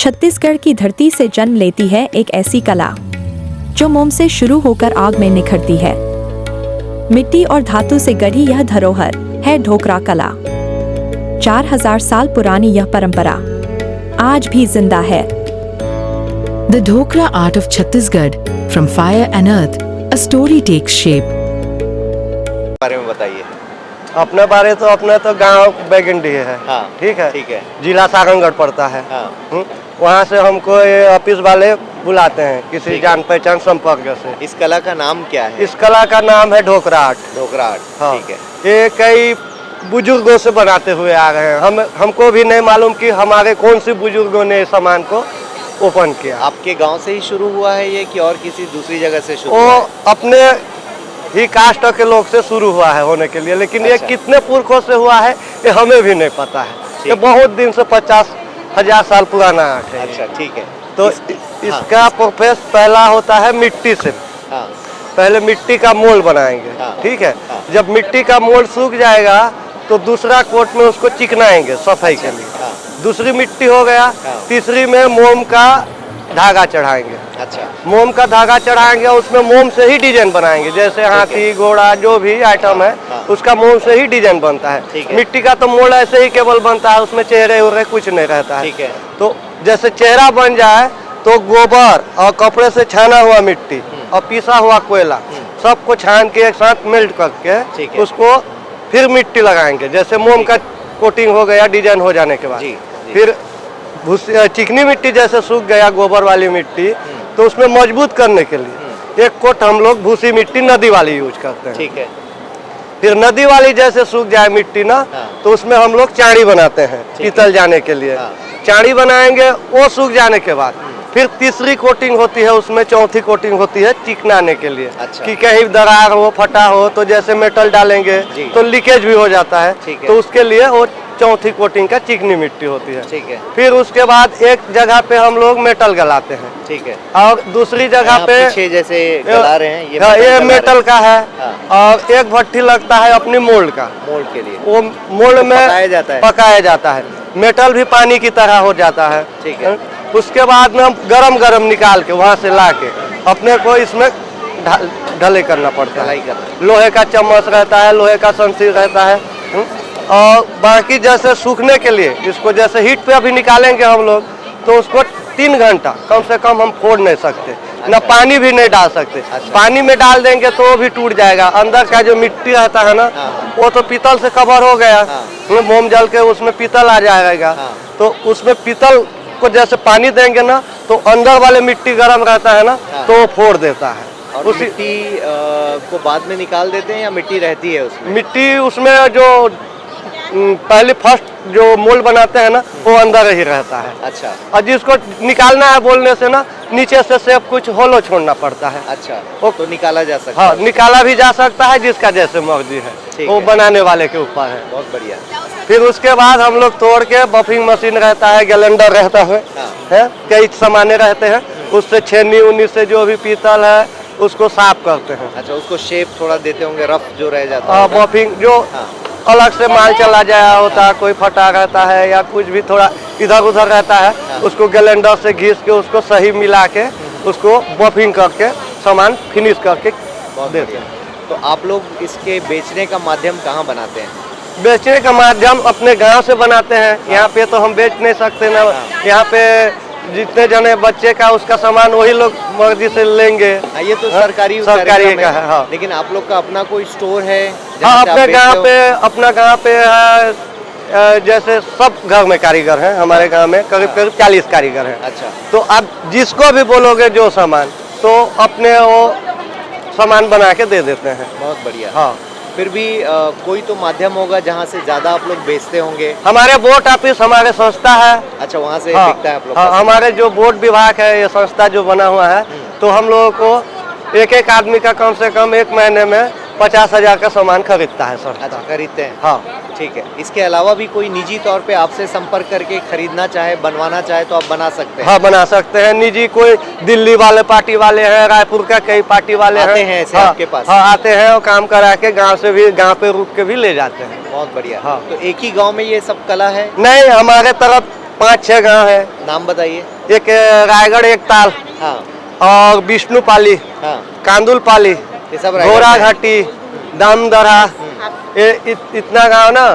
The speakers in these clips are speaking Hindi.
छत्तीसगढ़ की धरती से जन्म लेती है एक ऐसी कला जो मोम से शुरू होकर आग में निखरती है। मिट्टी और धातु से गढ़ी यह धरोहर है ढोकरा कला। 4000 साल पुरानी यह परंपरा आज भी जिंदा है। The Dhokra art of Chhattisgarh, from fire and earth, a story takes shape. बारे में बताइए। अपने बारे तो अपना तो गांव बैगंडी है। हाँ, ठीक है, ठीक है। जिला सारंगगढ़ पड़ता है। हाँ। वहाँ से हमको ये ऑफिस वाले बुलाते हैं किसी ठीक जान पहचान संपर्क से। इस कला का नाम क्या है? इस कला का नाम है ढोकरा आर्ट। ढोकरा आर्ट। हाँ। ठीक है। ये कई बुजुर्गों से बनाते हुए आ रहे हैं। हमको भी नहीं मालूम कि हमारे कौन से बुजुर्गों ने इस सामान को ओपन किया। आपके गांव से ही शुरू हुआ है ये कि और किसी दूसरी जगह से शुरू वो हुआ है? अपने ही कास्ट के लोग से शुरू हुआ है होने के लिए, लेकिन ये अच्छा। कितने पुरखों से हुआ है ये हमें भी नहीं पता है। ये बहुत दिन से 50,000 साल पुराना आर्ट है। अच्छा, ठीक है। तो इसका प्रोसेस पहला होता है मिट्टी से। हाँ। पहले मिट्टी का मोल्ड बनाएंगे। हाँ। ठीक है। हाँ। जब मिट्टी का मोल्ड सूख जाएगा तो दूसरा कोट में उसको चिकनाएंगे सफाई के लिए। हाँ। दूसरी मिट्टी हो गया। हाँ। तीसरी में मोम का धागा चढ़ाएंगे। अच्छा। मोम का धागा चढ़ाएंगे, उसमें मोम से ही डिजाइन बनाएंगे। जैसे हाथी घोड़ा जो भी आइटम है हाँ। उसका मोम से ही डिजाइन बनता ठीक है। है। मिट्टी का तो मोल्ड ऐसे ही केवल बनता है, उसमें चेहरे उहरे कुछ नहीं रहता है। ठीक है। तो जैसे चेहरा बन जाए तो गोबर और कपड़े से छाना हुआ मिट्टी और पीसा हुआ कोयला सबको छान के एक साथ मेल्ट ठीक है। करके उसको फिर मिट्टी लगाएंगे। जैसे मोम का कोटिंग हो गया डिजाइन हो जाने के बाद, जी, जी। फिर चिकनी मिट्टी जैसे सूख गया गोबर वाली मिट्टी, तो उसमें मजबूत करने के लिए एक कोट हम लोग भूसी मिट्टी नदी वाली यूज करते हैं। ठीक है। फिर नदी वाली जैसे सूख जाए मिट्टी ना, हाँ। तो उसमें हम लोग चाड़ी बनाते हैं ठीक है। पीतल जाने के लिए। हाँ। चाड़ी बनाएंगे, वो सूख जाने के बाद फिर तीसरी कोटिंग होती है, उसमें चौथी कोटिंग होती है चिकनाने के लिए। अच्छा। कि कहीं दरार हो फटा हो तो जैसे मेटल डालेंगे जी। तो लीकेज भी हो जाता है। ठीक है। तो उसके लिए वो चौथी कोटिंग का चिकनी मिट्टी होती है। ठीक है। फिर उसके बाद एक जगह पे हम लोग मेटल गलाते हैं ठीक है। और दूसरी जगह यहाँ पे पीछे जैसे गला रहे हैं, हाँ, ये गला मेटल रहे का है। हाँ। और एक भट्टी लगता है अपनी मोल्ड का। हैं। मोल्ड के लिए वो मोल्ड में पकाया जाता है। पकाया जाता है। मेटल भी पानी की तरह हो जाता है। ठीक है। उसके बाद में हम गरम निकाल के वहाँ से ला के अपने को इसमें ढले करना पड़ता है। ढलाई करना। लोहे का चम्मच रहता है, लोहे का संसीर रहता है। और बाकी जैसे सूखने के लिए इसको जैसे हीट पे अभी निकालेंगे हम लोग तो उसको 3 घंटा कम से कम हम फोड़ नहीं सकते। न पानी भी नहीं डाल सकते। अच्छा। पानी में डाल देंगे तो वो भी टूट जाएगा। अंदर का जो मिट्टी रहता है ना, हाँ। वो तो पीतल से कवर हो गया। हाँ। मोम जल के उसमें पीतल आ जाएगा। हाँ। तो उसमें पीतल को जैसे पानी देंगे ना तो अंदर वाले मिट्टी गर्म रहता है ना, हाँ। तो वो फोड़ देता है। और मिट्टी को बाद में निकाल देते हैं या मिट्टी रहती है उसमें? मिट्टी उसमें जो पहले फर्स्ट जो मोल्ड बनाते हैं ना वो अंदर ही रहता है। अच्छा। और जिसको निकालना है बोलने से ना नीचे से सिर्फ कुछ होलो छोड़ना पड़ता है। अच्छा। वो तो निकाला जा सकता हाँ, है। निकाला भी जा सकता है जिसका जैसे मर्जी है, ठीक वो है। बनाने वाले के ऊपर है। बहुत बढ़िया। फिर उसके बाद हम लोग तोड़ के बफिंग मशीन रहता है, गैलेंडर रहता है, हाँ। कई सामाने रहते हैं, उससे छेनी उन्नी से जो भी पीतल है उसको साफ करते हैं। अच्छा, उसको शेप थोड़ा देते होंगे, रफ जो रह जाता हाँ, है। बफिंग जो हाँ। अलग से माल चला जाया होता है, कोई फटा रहता है या कुछ भी थोड़ा इधर उधर रहता है, हाँ। उसको गैलेंडर से घिस के उसको सही मिला के उसको बफिंग करके सामान फिनिश करके बहुत देते बढ़िया। हैं। तो आप लोग इसके बेचने का माध्यम कहाँ बनाते हैं? बेचने का माध्यम अपने गांव से बनाते हैं। यहाँ पे तो हम बेच नहीं सकते ना। हाँ। यहाँ पे जितने जने बच्चे का उसका सामान वही लोग मर्जी से लेंगे। हाँ, ये तो हाँ, सरकारी सरकारी कार्यक्रम का है। हाँ। लेकिन आप लोग का अपना कोई स्टोर है? हाँ, जहाँ से आप अपने बेचते गांव हो? पे अपना गांव पे है। जैसे सब घर में कारीगर हैं हमारे गांव में, करीब करीब 40 कारीगर हैं। अच्छा। तो आप जिसको भी बोलोगे जो सामान, तो अपने वो सामान बना के दे देते हैं। बहुत बढ़िया। हाँ। फिर भी कोई तो माध्यम होगा जहाँ से ज्यादा आप लोग बेचते होंगे। हमारे बोर्ड ऑफिस हमारे संस्था है। अच्छा, वहाँ से हाँ, बिकता है आप लोग हाँ, का? हमारे जो बोर्ड विभाग है ये संस्था जो बना हुआ है, तो हम लोगों को एक आदमी का कम से कम एक महीने में 50,000 का सामान खरीदता है सर। अच्छा, खरीदते हैं। हाँ। ठीक है। इसके अलावा भी कोई निजी तौर पे आपसे संपर्क करके खरीदना चाहे, बनवाना चाहे तो आप बना सकते हैं? हाँ, बना सकते हैं। निजी कोई दिल्ली वाले पार्टी वाले हैं, रायपुर का कई पार्टी वाले हैं, आते हैं ऐसे हाँ, आपके पास? हाँ, आते हैं और काम करा के गांव से भी गांव पे रुक के भी ले जाते हैं। बहुत बढ़िया। हाँ। तो एक ही गांव में ये सब कला है? नहीं, हमारे तरफ 5-6 गांव है। नाम बताइए। एक रायगढ़ एक ताल हाँ और विष्णुपाली, हाँ, कांदुलपाली, ये सब रायगढ़ घोड़ा में है। घाटी, दामदरा, ये इतना गांव ना,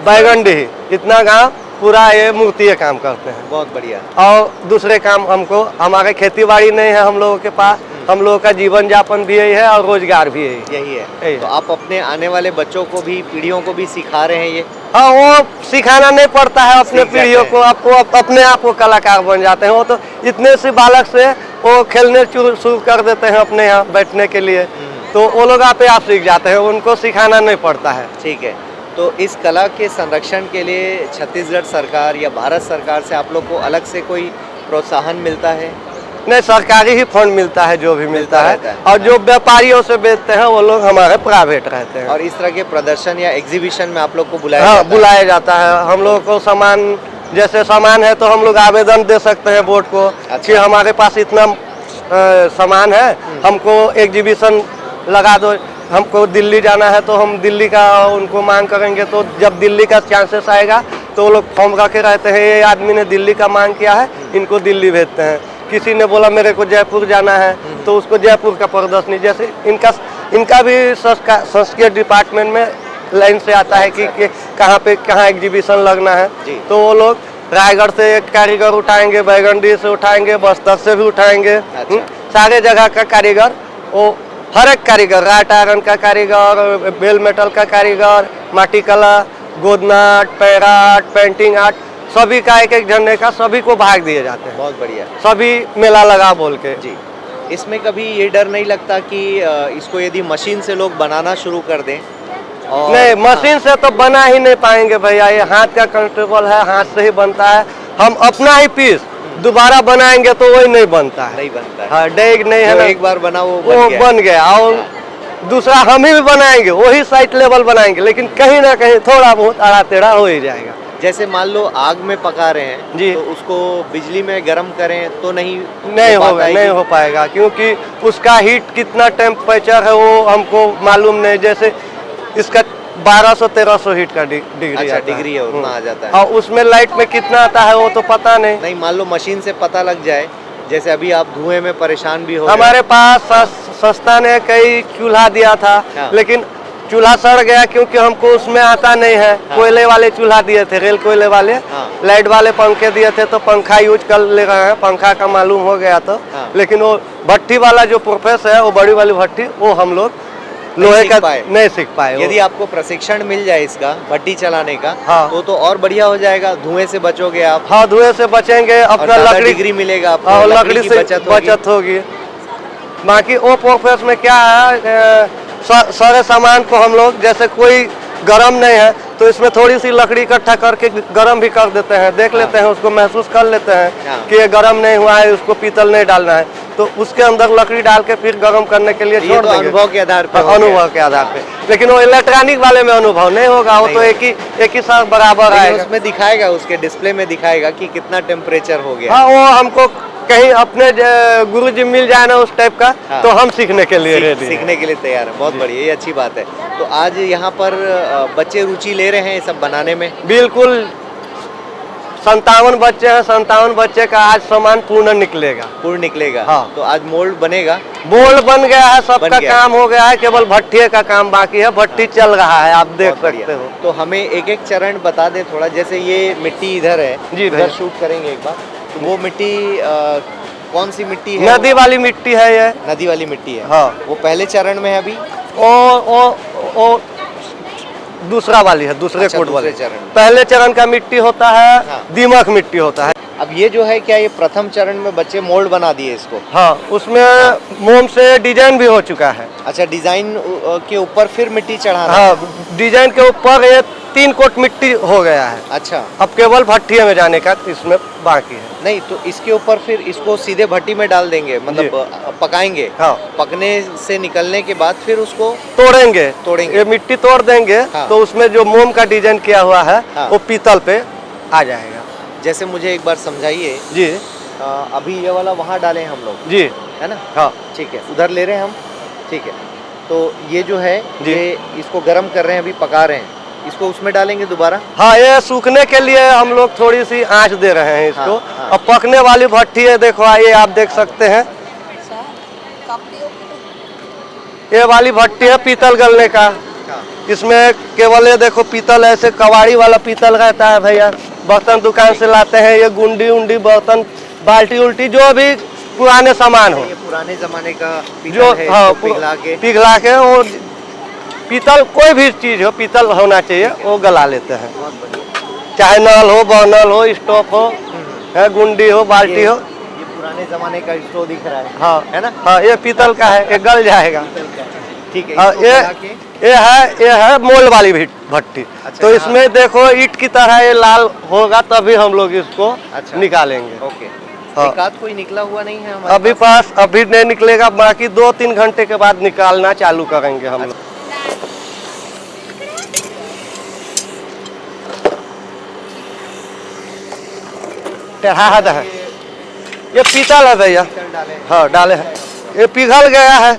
बैगंडी, इतना गांव पूरा ये मूर्ति का काम करते हैं। बहुत बढ़िया। और दूसरे काम हमको, हमारे खेती बाड़ी नहीं है हम लोगों के पास, हम लोगों का जीवन यापन भी यही है और रोजगार भी यही है। यही है। यही तो है। आप अपने आने वाले बच्चों को भी, पीढ़ियों को भी सिखा रहे हैं ये? हाँ, वो सिखाना नहीं पड़ता है अपने सीख जाते पीढ़ियों हैं। को, आपको अपने आप को कलाकार बन जाते हैं। वो तो इतने से बालक से वो खेलने शुरू कर देते हैं अपने यहाँ बैठने के लिए, तो वो लोग आप सीख जाते हैं, उनको सिखाना नहीं पड़ता है। ठीक है। तो इस कला के संरक्षण के लिए छत्तीसगढ़ सरकार या भारत सरकार से आप लोग को अलग से कोई प्रोत्साहन मिलता है? नहीं, सरकारी ही फंड मिलता है जो भी मिलता है, रहता है। और जो व्यापारियों से बेचते हैं वो लोग हमारे प्राइवेट रहते हैं। और इस तरह के प्रदर्शन या एग्जीबिशन में आप लोग को बुलाया हाँ, जाता है? बुलाया जाता है। हम लोग को सामान, जैसे सामान है तो हम लोग आवेदन दे सकते हैं बोर्ड को कि हमारे पास इतना सामान है, हमको एग्जीबिशन लगा दो। हमको दिल्ली जाना है तो हम दिल्ली का उनको मांग करेंगे, तो जब दिल्ली का चांसेस आएगा तो वो लोग फॉर्म रखे रहते हैं, ये आदमी ने दिल्ली का मांग किया है, इनको दिल्ली भेजते हैं। किसी ने बोला मेरे को जयपुर जाना है तो उसको जयपुर का प्रदर्शनी, जैसे इनका भी संस्कृति डिपार्टमेंट में लाइन से आता है कि कहाँ पे कहाँ एग्जीबिशन लगना है, तो वो लोग रायगढ़ से एक कारीगर उठाएंगे, बैगंडी से उठाएंगे, बस्तर से भी उठाएंगे। सारे जगह का कारीगर, वो हर एक कारीगर, राट आयरन का कारीगर, बेल मेटल का कारीगर, माटी कला, गोदनाट, पैराट, पेंटिंग आर्ट, सभी का एक एक झंडे का सभी को भाग दिए जाते हैं। बहुत बढ़िया सभी मेला लगा बोल के। जी। इसमें कभी ये डर नहीं लगता कि इसको यदि मशीन से लोग बनाना शुरू कर दें? और नहीं, मशीन से तो बना ही नहीं पाएंगे भैया, ये हाथ का कंस्ट्रेबल है, हाथ से ही बनता है। हम अपना ही पीस दोबारा बनाएंगे तो वही नहीं बनता है। नहीं बनता है। हाँ, डेग नहीं है जो ना, एक बार बना वो बन गया। और दूसरा हम ही भी बनाएंगे, वही साइट लेवल बनाएंगे, लेकिन कहीं ना कहीं थोड़ा बहुत आड़ा टेढ़ा हो ही जाएगा। जैसे मान लो आग में पका रहे हैं जी, तो उसको बिजली में गर्म करें तो नहीं होगा, नहीं हो पाएगा, क्योंकि उसका हीट कितना टेम्परेचर है वो हमको मालूम नहीं। जैसे इसका 1200-1300 हीट का डिग्री। अच्छा, डिग्री है, उतना आ जाता है। और उसमें लाइट में कितना आता है वो तो पता नहीं। नहीं, मान लो मशीन से पता लग जाए, जैसे अभी आप धुएं में परेशान भी हो हमारे पास संस्था ने कई चूल्हा दिया था, लेकिन चूल्हा सड़ गया क्योंकि हमको उसमें आता नहीं है। कोयले वाले चूल्हा दिए थे, रेल कोयले वाले, लाइट वाले पंखे दिए थे, तो पंखा यूज कर ले रहे हैं, पंखा का मालूम हो गया तो। लेकिन वो भट्टी वाला जो प्रोसेस है, वो बड़ी वाली भट्टी, वो हम लोग लोहे का नहीं सीख पाए। यदि आपको प्रशिक्षण मिल जाए इसका भट्टी चलाने का, हाँ, तो और बढ़िया हो जाएगा, धुएं से बचोगे आप। हाँ, धुएं से बचेंगे, अपना लकड़ी डिग्री मिलेगा आपको, और लकड़ी लकड़ी की से बचत होगी। बाकी वो प्रोसेस में क्या है, सारे सामान को हम लोग, जैसे कोई गरम नहीं है तो इसमें थोड़ी सी लकड़ी इकट्ठा करके गरम भी कर देते हैं, देख लेते हैं, उसको महसूस कर लेते हैं कि ये गरम नहीं हुआ है, उसको पीतल नहीं डालना है, तो उसके अंदर लकड़ी डाल के फिर गरम करने के लिए छोड़ देंगे। अनुभव के आधार पे, अनुभव के आधार पे। लेकिन वो इलेक्ट्रॉनिक वाले में अनुभव नहीं होगा, वो तो एक ही साथ बराबर आएगा। उसमें दिखाएगा, उसके डिस्प्ले में दिखाएगा कि कितना टेम्परेचर हो गया। हाँ, वो हमको कहीं अपने गुरुजी मिल जाए ना उस टाइप का, तो हम सीखने के लिए रेडी, सीखने के लिए तैयार है। बहुत बढ़िया, ये अच्छी बात है। तो आज यहाँ पर बच्चे रुचि ले रहे हैं सब बनाने में? बिल्कुल, 57 बच्चे हैं, 57 बच्चे का आज सामान पूर्ण निकलेगा। पूर्ण निकलेगा? हाँ। तो आज मोल्ड बनेगा? मोल्ड बन गया है, सबका काम हो गया है, केवल भट्टी का काम बाकी है। भट्टी चल रहा है, आप देख सकते हो। तो हमें एक एक चरण बता दे थोड़ा। जैसे ये मिट्टी इधर है, जी, इधर शूट करेंगे एक बार। तो वो मिट्टी कौन सी मिट्टी है? नदी वाली मिट्टी है ये। नदी वाली मिट्टी है? हाँ। वो पहले चरण में है अभी? ओ दूसरा वाली है, दूसरे कोड वाले चरण। पहले चरण का मिट्टी होता है, दीमक मिट्टी होता है। अब ये जो है, क्या ये प्रथम चरण में बच्चे मोल्ड बना दिए इसको? हाँ, उसमें मोम से डिजाइन भी हो चुका है। अच्छा, डिजाइन के ऊपर फिर मिट्टी चढ़ाना? हाँ, डिजाइन के ऊपर ये 3 कोट मिट्टी हो गया है। अच्छा, अब केवल भट्टी में जाने का इसमें बाकी है। नहीं तो इसके ऊपर फिर इसको सीधे भट्टी में डाल देंगे, मतलब पकाएंगे? हाँ। पकने से निकलने के बाद फिर उसको तोड़ेंगे, ये मिट्टी तोड़ देंगे। हाँ। तो उसमें जो मोम का डिजाइन किया हुआ है, हाँ, वो पीतल पे आ जाएगा। जैसे मुझे एक बार समझाइए जी। अभी ये वाला वहाँ डालें हम लोग, जी, है ना? हाँ, ठीक है, उधर ले रहे हैं हम। ठीक है, तो ये जो है, ये इसको गर्म कर रहे हैं, अभी पका रहे हैं। इसको उसमें डालेंगे दोबारा? हाँ, ये सूखने के लिए हम लोग थोड़ी सी आंच दे रहे हैं इसको। हाँ। अब पकने वाली भट्टी है, देखो आइए आप देख सकते हैं। ये वाली भट्टी है पीतल गलने का। इसमें केवल ये देखो पीतल, ऐसे कवाड़ी वाला पीतल रहता है भैया, बर्तन दुकान से लाते हैं। ये गुंडी उंडी बर्तन, बाल्टी उल्टी, जो भी पुराने सामान हो, ये पुराने जमाने का पीतल जो है, हाँ इसको पिघला के वो पीतल, कोई भी चीज हो पीतल होना चाहिए, वो गला लेते हैं। बहुत बढ़िया। चाहे नल हो, बर्नल हो, स्टोव हो, है गुंडी हो, बाल्टी हो। ये पुराने जमाने का स्टोव दिख रहा है। हाँ है ना? हाँ, ये पीतल का है, ये गल जाएगा। ठीक है। हाँ, इसको ये गला के ये है मोल वाली भट्टी। अच्छा, तो हाँ। इसमें देखो ईंट की तरह ये लाल होगा, तभी हम लोग इसको अच्छा। निकालेंगे। ओके। हाँ। एक आध कोई निकला हुआ नहीं है हमारे अभी अभी नहीं निकलेगा, बाकी 2-3 घंटे के बाद निकालना चालू करेंगे हम लोग। टेढ़ा है, ये पीतल है भैया। पीतल डाले। हाँ डाले हैं, ये पिघल गया है।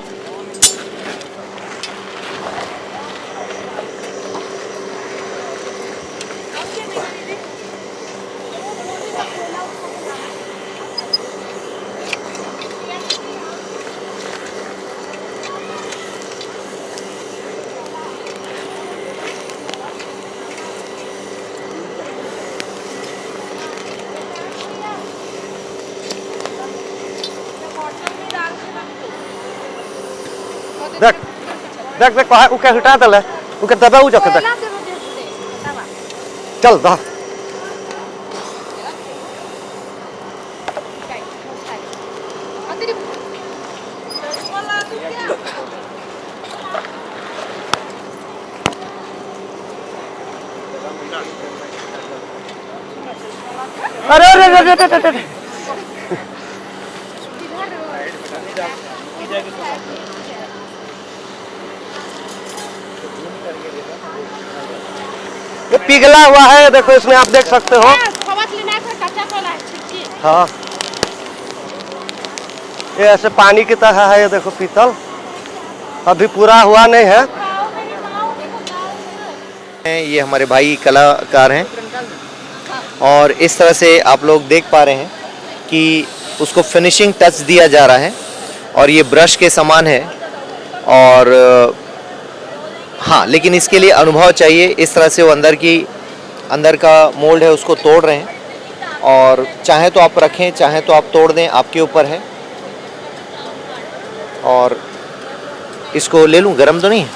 देख देख देख कहा उके हटा दले, उके दबा उ जके देख। चल दा अरे अरे अरे अरे अरे ये पिघला हुआ है, देखो इसमें आप देख सकते हो। हाँ, ये ऐसे पानी की तरह है, ये देखो पीतल अभी पूरा हुआ नहीं है। ये हमारे भाई कलाकार हैं और इस तरह से आप लोग देख पा रहे हैं कि उसको फिनिशिंग टच दिया जा रहा है और ये ब्रश के समान है। और हाँ, लेकिन इसके लिए अनुभव चाहिए। इस तरह से वो अंदर का मोल्ड है उसको तोड़ रहे हैं, और चाहे तो आप रखें, चाहे तो आप तोड़ दें, आपके ऊपर है। और इसको ले लूँ, गरम तो नहीं है?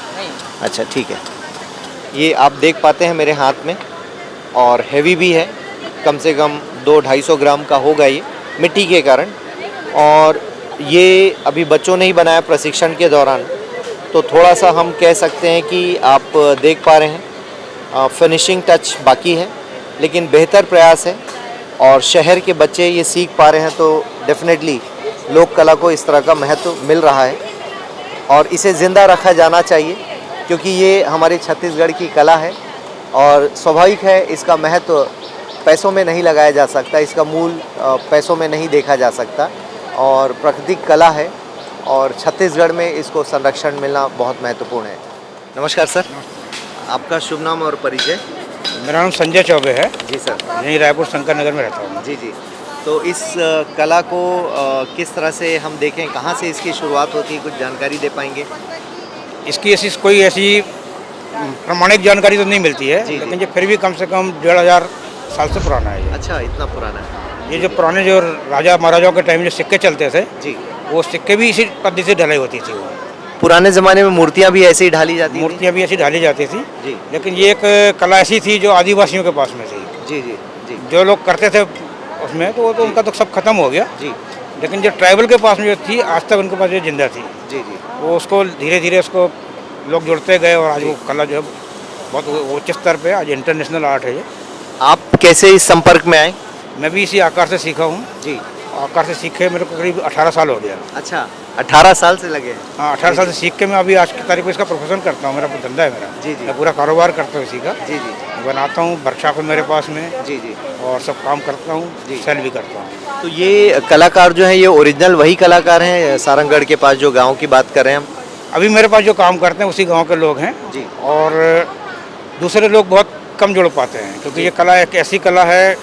अच्छा ठीक है। ये आप देख पाते हैं मेरे हाथ में, और हैवी भी है, कम से कम 200-250 ग्राम का होगा ये, मिट्टी के कारण। और ये अभी बच्चों ने ही बनाया प्रशिक्षण के दौरान, तो थोड़ा सा हम कह सकते हैं कि आप देख पा रहे हैं फिनिशिंग टच बाकी है, लेकिन बेहतर प्रयास है और शहर के बच्चे ये सीख पा रहे हैं। तो डेफिनेटली लोक कला को इस तरह का महत्व मिल रहा है और इसे ज़िंदा रखा जाना चाहिए, क्योंकि ये हमारे छत्तीसगढ़ की कला है और स्वाभाविक है इसका महत्व पैसों में नहीं लगाया जा सकता, इसका मूल पैसों में नहीं देखा जा सकता, और प्राकृतिक कला है और छत्तीसगढ़ में इसको संरक्षण मिलना बहुत महत्वपूर्ण है। नमस्कार सर, आपका शुभ नाम और परिचय? मेरा नाम संजय चौबे है। जी सर। यहीं रायपुर शंकर नगर में रहता हूँ। जी जी। तो इस कला को किस तरह से हम देखें, कहाँ से इसकी शुरुआत होती है, कुछ जानकारी दे पाएंगे? इसकी कोई ऐसी प्रमाणिक जानकारी तो नहीं मिलती है, जी, जी। लेकिन ये फिर भी कम से कम 1500 साल से पुराना है ये। अच्छा, इतना पुराना है। ये जो पुराने जो राजा महाराजाओं के टाइम जो सिक्के चलते थे, जी। वो सिक्के भी इसी पद्धति से ढलाई होती थी। वो पुराने ज़माने में मूर्तियाँ भी ऐसे ही ढाली जाती थी? मूर्तियाँ भी ऐसी ढाली जाती थी, जी लेकिन ये एक कला ऐसी थी जो आदिवासियों के पास में थी। जी जी जी जो लोग करते थे उसमें, तो वो तो उनका तो सब खत्म हो गया, जी लेकिन जो ट्राइबल के पास में जो थी, आज तक उनके पास जो जिंदा थी, जी जी। वो उसको धीरे धीरे उसको लोग जुड़ते गए और आज वो कला जो है बहुत उच्च स्तर पे, आज इंटरनेशनल आर्ट है ये। आप कैसे इस संपर्क में आए? मैं भी इसी आकार से सीखा हूँ। जी। आकार से सीखे मेरे को करीब 18 साल हो गया। अच्छा, 18 साल से लगे हैं? हाँ, 18 साल से सीख के मैं अभी आज की तारीख में इसका प्रोफेशन करता हूँ। मेरा धंधा है मेरा। जी जी। मैं पूरा कारोबार करता हूँ इसी का। जी जी बनाता हूँ, वर्कशॉप है मेरे पास में, जी जी। और सब काम करता हूँ, जी। सेल भी करता हूँ। तो ये कलाकार जो हैं, ये ओरिजिनल वही कलाकार हैं सारंगगढ़ के पास जो गांव की बात कर रहे हैं हम? अभी मेरे पास जो काम करते हैं उसी गाँव के लोग हैं। जी। और दूसरे लोग बहुत कम जोड़ पाते हैं, क्योंकि ये कला एक ऐसी कला है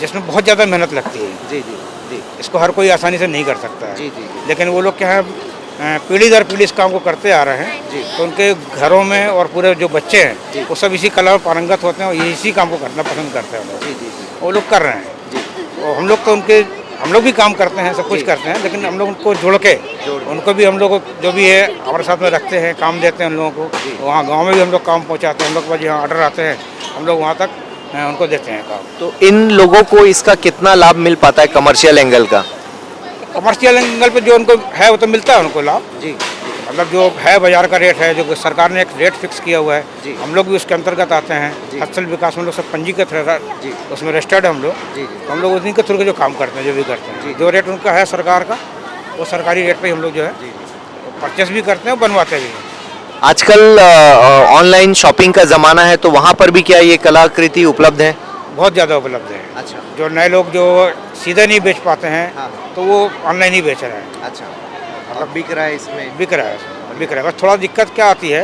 जिसमें बहुत ज़्यादा मेहनत लगती है। जी जी जी इसको हर कोई आसानी से नहीं कर सकता है। जी जी जी। लेकिन वो लोग क्या है, पीढ़ी दर पीढ़ी इस काम को करते आ रहे हैं। जी। तो उनके घरों में और पूरे जो बच्चे हैं वो सब इसी कला में पारंगत होते हैं और इसी काम को करना पसंद करते हैं लोग। जी जी जी वो लोग कर रहे हैं। जी। और हम लोग भी काम करते हैं, सब कुछ करते हैं, लेकिन हम लोग उनको जोड़ के उनको भी हम लोग जो भी है हमारे साथ में रखते हैं, काम देते हैं उन लोगों को। वहाँ गाँव में भी हम लोग काम पहुँचाते हैं। हम लोग के पास जहाँ ऑर्डर आते हैं हम लोग वहाँ तक उनको देते हैं काम। तो इन लोगों को इसका कितना लाभ मिल पाता है कमर्शियल एंगल का? कमर्शियल एंगल पे जो उनको है वो तो मिलता है उनको लाभ। जी मतलब जो है बाजार का रेट है, जो सरकार ने एक रेट फिक्स किया हुआ जी। है, हम लोग भी उसके अंतर्गत आते हैं। जी। हस्तशिल्प विकास में लोग सब पंजीकृत है, जी। उसमें रजिस्टर्ड है हम लोग। जी जी तो हम लोग उन्हीं के थ्रू के जो काम करते हैं, जो भी करते हैं, जी। जो रेट उनका है सरकार का, वो सरकारी रेट पे हम लोग जो है जी। परचेस भी करते हैं और बनवाते भी हैं। आजकल ऑनलाइन शॉपिंग का ज़माना है, तो वहाँ पर भी क्या ये कलाकृति उपलब्ध है? बहुत ज़्यादा उपलब्ध है। अच्छा जो नए लोग जो सीधे नहीं बेच पाते हैं, हाँ। तो वो ऑनलाइन ही बेच रहे हैं। अच्छा, मतलब बिक रहा है इसमें? बिक रहा है, बिक रहा है। बस थोड़ा दिक्कत क्या आती है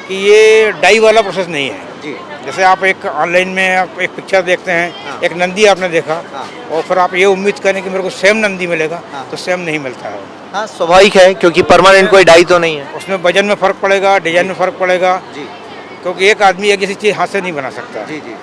कि ये डाई वाला प्रोसेस नहीं है। जी जैसे आप एक ऑनलाइन में आप एक पिक्चर देखते हैं, हाँ। एक नंदी आपने देखा, हाँ। और फिर आप ये उम्मीद करें कि मेरे को सेम नंदी मिलेगा, हाँ। तो सेम नहीं मिलता है। हाँ, स्वाभाविक है, क्योंकि परमानेंट कोई डाई तो नहीं है। उसमें वजन में फ़र्क पड़ेगा, डिजाइन में फ़र्क पड़ेगा, जी क्योंकि एक आदमी एक जैसी चीज़ हाथ से नहीं बना सकता है। जी जी।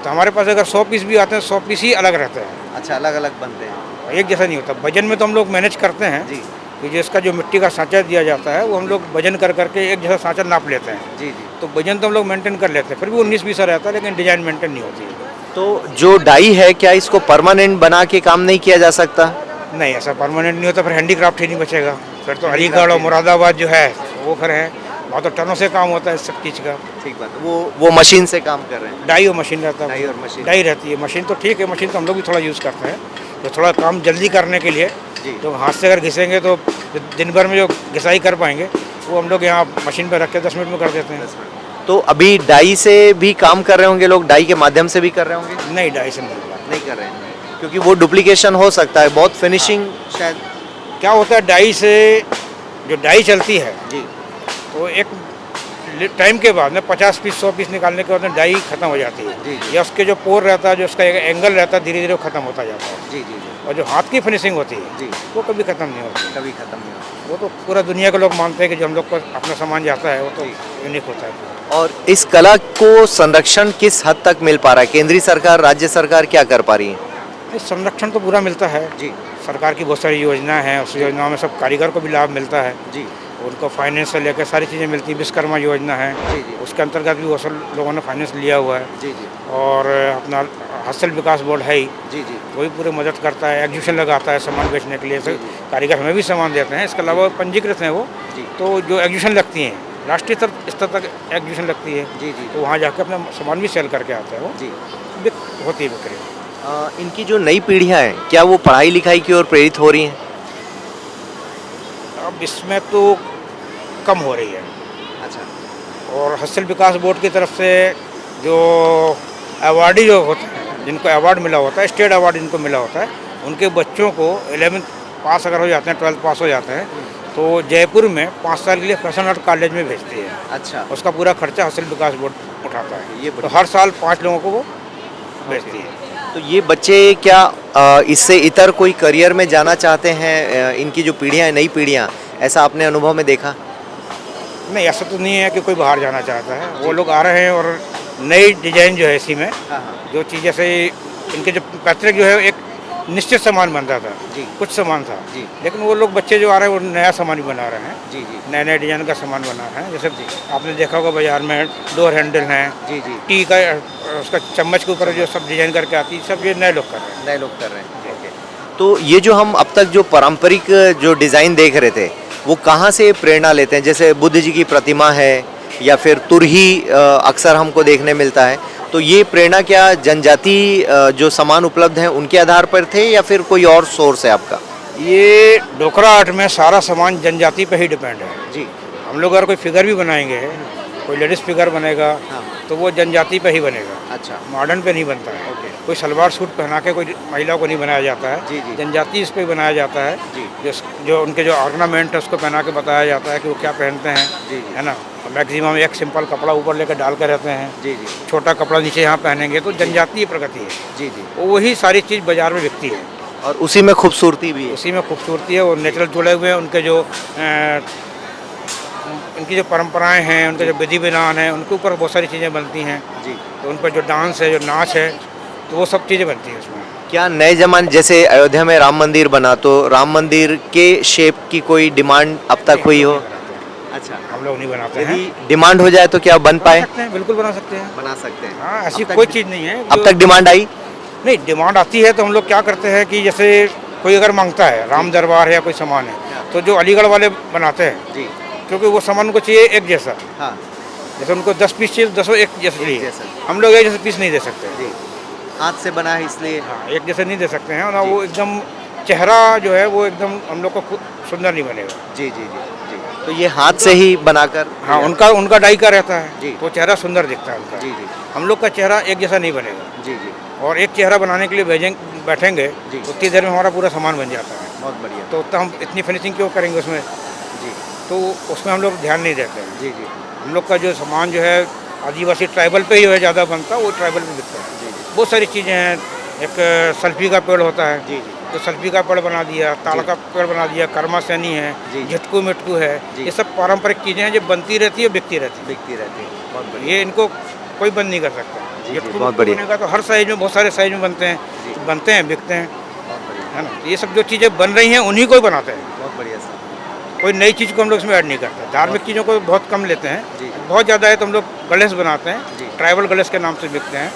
तो हमारे पास अगर 100 पीस भी आते हैं, 100 पीस ही अलग रहते हैं, अच्छा, अलग अलग बनते हैं। एक जैसा नहीं होता। वजन में तो हम लोग मैनेज करते हैं जी कि जो इसका जो मिट्टी का सांचा दिया जाता है, वो हम लोग वजन कर करके एक जैसा सांचा नाप लेते हैं। जी जी। तो वजन तो हम लोग मेंटेन कर लेते हैं, फिर भी 19-20 रहता है, लेकिन डिजाइन मेंटेन नहीं होती है। तो जो डाई है, क्या इसको परमानेंट बना के काम नहीं किया जा सकता? नहीं, ऐसा परमानेंट नहीं होता, फिर हैंडीक्राफ्ट ही नहीं बचेगा। फिर तो अलीगढ़ और मुरादाबाद जो है वो फिर है, वहाँ तो टनों से काम होता है इस सब चीज़ का। ठीक बात है। वो मशीन से काम कर रहे हैं? डाई और मशीन रहता है। डाई और मशीन। डाई रहती है, मशीन तो ठीक है, मशीन तो हम लोग भी थोड़ा यूज़ करते हैं, तो थोड़ा काम जल्दी करने के लिए। जी। तो हाथ से अगर घिसेंगे तो दिन भर में जो घिसाई कर पाएंगे, वो हम लोग यहाँ मशीन पर रख के 10 मिनट में कर देते हैं। तो अभी डाई से भी काम कर रहे होंगे लोग, डाई के माध्यम से भी कर रहे होंगे? नहीं, डाई से नहीं कर रहे हैं, क्योंकि वो डुप्लीकेशन हो सकता है, बहुत फिनिशिंग शायद। क्या होता है डाई से, जो डाई चलती है जी तो एक टाइम के बाद में 50 पीस 100 पीस निकालने के बाद में डाई खत्म हो जाती है। जी। या उसके जो पोर रहता है, जो उसका एंगल रहता है, धीरे धीरे वो खत्म होता जाता है। जी जी जी और जो हाथ की फिनिशिंग होती है जी। वो कभी खत्म नहीं होती। कभी खत्म नहीं होता। वो तो पूरा दुनिया के लोग मानते हैं कि जो हम लोग को अपना सामान जाता है वो तो जी। यूनिक होता है। और इस कला को संरक्षण किस हद तक मिल पा रहा है? केंद्रीय सरकार, राज्य सरकार क्या कर पा रही है? इस संरक्षण तो पूरा मिलता है जी सरकार की बहुत सारी योजना है, उस योजनाओं में सब कारीगर को भी लाभ मिलता है। जी उनको फाइनेंस से लेकर सारी चीज़ें मिलती हैं। विश्वकर्मा योजना है, जी जी उसके अंतर्गत भी वो सब लोगों ने फाइनेंस लिया हुआ है। जी जी और अपना हस्तशिल्प विकास बोर्ड है ही, जी जी वो भी पूरी मदद करता है, एग्जीबिशन लगाता है सामान बेचने के लिए। तो कारीगर हमें भी सामान देते हैं। इसके अलावा पंजीकृत हैं वो, जी तो जो एग्जीबिशन लगती हैं, राष्ट्रीय स्तर तक एग्जीबिशन लगती है, जी जी तो वहाँ जाकर अपना सामान भी सेल करके आते हैं। वो जी। होती है बिक्री। इनकी जो नई पीढ़ियाँ हैं, क्या वो पढ़ाई लिखाई की ओर प्रेरित हो रही हैं? अब इसमें तो कम हो रही है। अच्छा। और हस्तशिल्प विकास बोर्ड की तरफ से जो अवार्डी जो होते हैं, जिनको अवार्ड मिला होता है, स्टेट अवार्ड जिनको मिला होता है, उनके बच्चों को 11th पास अगर हो जाते हैं, 12th पास हो जाते हैं, तो जयपुर में 5 साल के लिए फैशन आर्ट कॉलेज में भेजती है। अच्छा। उसका पूरा खर्चा हस्तशिल्प विकास बोर्ड उठाता है। ये तो हर साल 5 लोगों को वो भेजती है। तो ये बच्चे क्या इससे इतर कोई करियर में जाना चाहते हैं? इनकी जो पीढ़ियाँ हैं, नई पीढ़ियाँ, ऐसा आपने अनुभव में देखा? नहीं, ऐसा तो नहीं है कि कोई बाहर जाना चाहता है। वो लोग आ रहे हैं और नई डिजाइन जो है इसी में, हाँ हाँ जो चीज़ जैसे इनके जो पैतृक जो है एक निश्चित सामान बनता था, जी कुछ सामान था, जी लेकिन वो लोग बच्चे जो आ रहे हैं वो नया सामान भी बना रहे हैं, जी जी नए नए डिजाइन का सामान बना रहे हैं। जैसे आपने देखा होगा बाजार में डोर हैंडल हैं, जी जी टी का उसका चम्मच के ऊपर जो सब डिजाइन करके आती है, सब ये नए लोग कर रहे हैं। नए लोग कर रहे हैं। ओके। तो ये जो हम अब तक जो पारंपरिक जो डिज़ाइन देख रहे थे, वो कहाँ से प्रेरणा लेते हैं? जैसे बुद्ध जी की प्रतिमा है, या फिर तुरही अक्सर हमको देखने मिलता है, तो ये प्रेरणा क्या जनजाति जो सामान उपलब्ध हैं उनके आधार पर थे, या फिर कोई और सोर्स है आपका? ये डोकरा आर्ट में सारा सामान जनजाति पे ही डिपेंड है। जी। हम लोग अगर कोई फिगर भी बनाएंगे, कोई लेडीज़ फिगर बनेगा, हाँ। तो वो जनजाति पे ही बनेगा, अच्छा। मॉडर्न पे नहीं बनता है। ओके। कोई सलवार सूट पहना के कोई महिला को नहीं बनाया जाता है। जी, जी। जनजाति इस पे बनाया जाता है। जी। जो उनके जो ऑर्नामेंट है उसको पहना के बताया जाता है कि वो क्या पहनते हैं, जी, जी। है ना। अब मैक्सिमम एक सिंपल कपड़ा ऊपर लेकर डाल कर रहते हैं, जी जी छोटा कपड़ा नीचे यहाँ पहनेंगे, तो जनजातीय प्रगति है। जी जी। वही सारी चीज़ बाजार में बिकती है, और उसी में खूबसूरती भी है। उसी में खूबसूरती है। और नेचुरल जुड़े हुए हैं, उनके जो उनकी जो परंपराएं हैं, उनके जो विधि विधान हैं, उनके ऊपर बहुत सारी चीज़ें बनती हैं। जी। तो उन पर जो डांस है, जो नाच है, तो वो सब चीज़ें बनती हैं उसमें। क्या नए जमाने जैसे अयोध्या में राम मंदिर बना, तो राम मंदिर के शेप की कोई डिमांड अब तक हुई हो? अच्छा, हम लोग नहीं बनाते हैं। यदि डिमांड हो जाए तो क्या बन बना पाए? सकते हैं, बिल्कुल बना सकते हैं। बना सकते हैं। हाँ, ऐसी अब तक- कोई चीज़ नहीं है अब तक डिमांड आई? नहीं, डिमांड आती है तो हम लोग क्या करते हैं कि जैसे कोई अगर मांगता है राम दरबार है या कोई सामान है, तो जो अलीगढ़ वाले बनाते हैं, जी। क्योंकि वो सामान उनको चाहिए एक जैसा। हाँ जैसे उनको 10 पीस चाहिए, 10 एक जैसे एक चाहिए। जैसा। हम लोग एक जैसे पीस नहीं दे सकते। जी, हाथ से बना है इसलिए। हाँ, एक जैसे नहीं दे सकते हैं ना, जी। वो एकदम चेहरा जो है वो एकदम हम लोग को सुंदर नहीं बनेगा। जी जी जी जी। तो ये हाथ से ही बनाकर। हाँ, उनका डाई का रहता है, जी। तो चेहरा सुंदर दिखता है उनका। जी जी हम लोग का चेहरा एक जैसा नहीं बनेगा, जी जी। और एक चेहरा बनाने के लिए बैठेंगे जी। उतनी देर में हमारा पूरा सामान बन जाता है। बहुत बढ़िया। तो उतना हम इतनी फिनिशिंग क्यों करेंगे उसमें, जी तो उसमें हम लोग ध्यान नहीं देते हैं। जी जी हम लोग का जो सामान जो है आदिवासी ट्राइबल पे ही जो है ज़्यादा बनता है, वो ट्राइबल में बिकता है। जी जी बहुत सारी चीज़ें हैं। एक सल्फी का पेड़ होता है, जी जी तो सल्फी का पेड़ बना दिया, ताड़ का पेड़ बना दिया, कर्मा सैनी है, जी। झटकू मिटकू है। जी। ये सब पारंपरिक चीज़ें हैं जो बनती रहती है, बिकती रहती है। बिकती रहती है। बहुत बढ़िया। ये इनको कोई बंद नहीं कर सकता। जी, जी, झटकू बहुत मिटकू बढ़िया। बनेगा तो हर साइज में, बहुत सारे साइज में बनते हैं, बिकते हैं, बहुत बढ़िया। है ना। तो ये सब जो चीज़ें बन रही हैं उन्हीं को ही बनाते हैं। बहुत बढ़िया सर। कोई नई चीज़ को हम लोग इसमें ऐड नहीं करते। धार्मिक चीज़ों को बहुत कम लेते हैं, जी। बहुत ज़्यादा है तो हम लोग गणेश बनाते जी। हैं, ट्राइबल गणेश के नाम से बिकते हैं।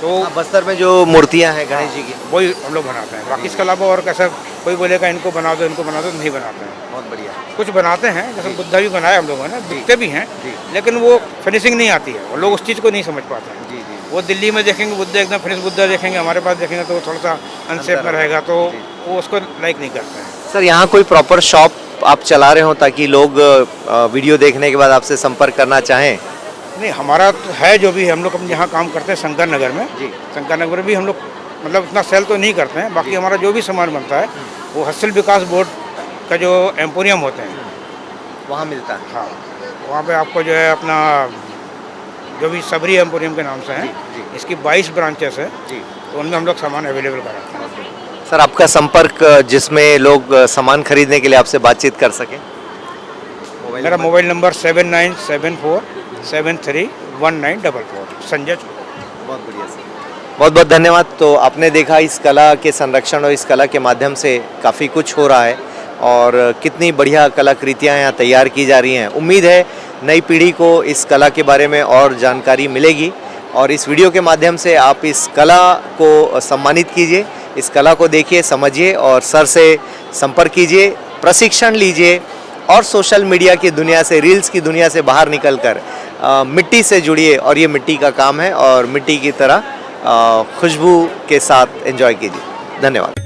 तो बस्तर में जो मूर्तियां हैं गणेश जी की, वही हम लोग बनाते हैं। बाकी इसके अलावा और कैसा कोई बोलेगा इनको बना दो, इनको बना दो, नहीं बनाते हैं। बहुत बढ़िया। कुछ बनाते हैं, जैसे बुद्धा भी बनाया हम लोगों ने, दिखते भी हैं, जी। लेकिन वो फिनिशिंग नहीं आती है, और लोग उस चीज़ को नहीं समझ पाते हैं। जी जी वो दिल्ली में देखेंगे बुद्धा एकदम फिनिश बुद्धा देखेंगे, हमारे पास देखेंगे तो वो थोड़ा सा अनसेफ में रहेगा, तो जी। वो उसको लाइक नहीं करते हैं। सर, यहाँ कोई प्रॉपर शॉप आप चला रहे हो ताकि लोग वीडियो देखने के बाद आपसे संपर्क करना चाहें? नहीं, हमारा तो है जो भी, हम लोग यहाँ काम करते हैं शंकर नगर में। जी। शंकर नगर में भी हम लोग मतलब इतना सेल तो नहीं करते हैं, बाकी हमारा जो भी सामान बनता है वो हस्तिल विकास बोर्ड का जो एम्पोरियम होते हैं, वहाँ मिलता है। हाँ, वहाँ पे आपको जो है अपना जो भी सबरी एम्पोरियम के नाम से है, जी। इसकी 22 ब्रांचेस है, जी। तो उनमें हम लोग सामान अवेलेबल कराते हैं। सर, आपका संपर्क जिसमें लोग सामान खरीदने के लिए आपसे बातचीत कर सकें? मेरा मोबाइल नंबर 7974731944, संजय। बहुत बढ़िया सर, बहुत बहुत धन्यवाद। तो आपने देखा इस कला के संरक्षण और इस कला के माध्यम से काफ़ी कुछ हो रहा है, और कितनी बढ़िया कलाकृतियाँ यहाँ तैयार की जा रही हैं। उम्मीद है नई पीढ़ी को इस कला के बारे में और जानकारी मिलेगी, और इस वीडियो के माध्यम से आप इस कला को सम्मानित कीजिए, इस कला को देखिए, समझिए, और सर से संपर्क कीजिए, प्रशिक्षण लीजिए, और सोशल मीडिया की दुनिया से, रील्स की दुनिया से बाहर निकलकर मिट्टी से जुड़िए, और ये मिट्टी का काम है, और मिट्टी की तरह खुशबू के साथ एंजॉय कीजिए। धन्यवाद।